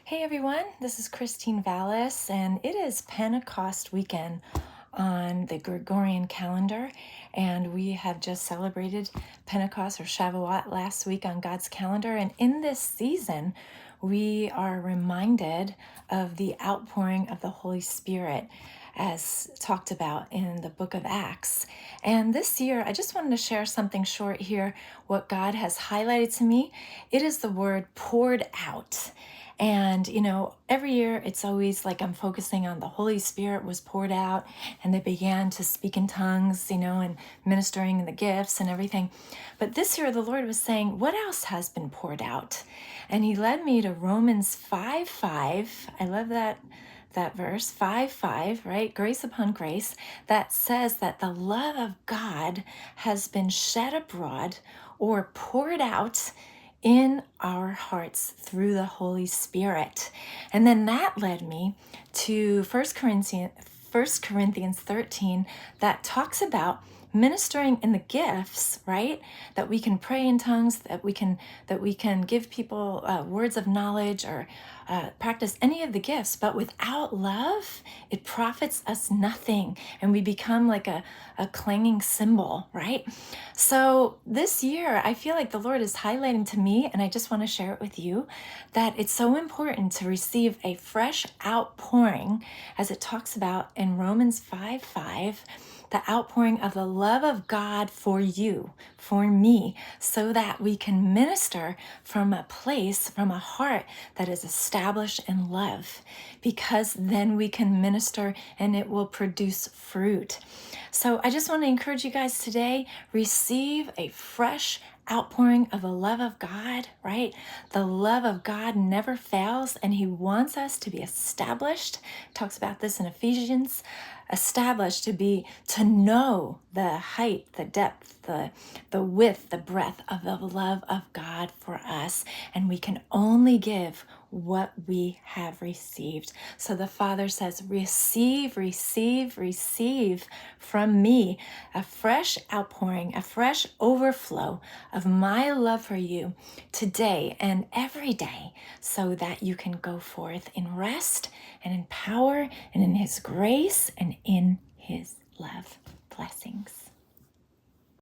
Hey everyone, this is Christine Vales, and it is Pentecost weekend on the Gregorian calendar, and we have just celebrated Pentecost or Shavuot last week on God's calendar. And in this season, we are reminded of the outpouring of the Holy Spirit as talked about in the book of Acts. And this year, I just wanted to share something short here, what God has highlighted to me. It is the word poured out. And, every year it's always like I'm focusing on the Holy Spirit was poured out and they began to speak in tongues, and ministering the gifts and everything. But this year the Lord was saying, what else has been poured out? And he led me to Romans 5:5. I love that verse 5:5, right? Grace upon grace, that says that the love of God has been shed abroad or poured out in our hearts through the Holy Spirit. And then that led me to First Corinthians 13 that talks about ministering in the gifts, right? That we can pray in tongues, that we can give people words of knowledge or practice any of the gifts, but without love, it profits us nothing, and we become like a clanging cymbal, right? So this year, I feel like the Lord is highlighting to me, and I just want to share it with you, that it's so important to receive a fresh outpouring, as it talks about in Romans 5:5, the outpouring of the love of God for you, for me, so that we can minister from a place, from a heart that is established in love, because then we can minister and it will produce fruit. So I just want to encourage you guys today, receive a fresh outpouring of the love of God, right? The love of God never fails, and he wants us to be established. Talks about this in Ephesians, established to know the height, the depth, the width, the breadth of the love of God for us. And we can only give what we have received. So the Father says, receive, receive, receive from me a fresh outpouring, a fresh overflow of my love for you today and every day, so that you can go forth in rest and in power and in his grace and in his love. Blessings.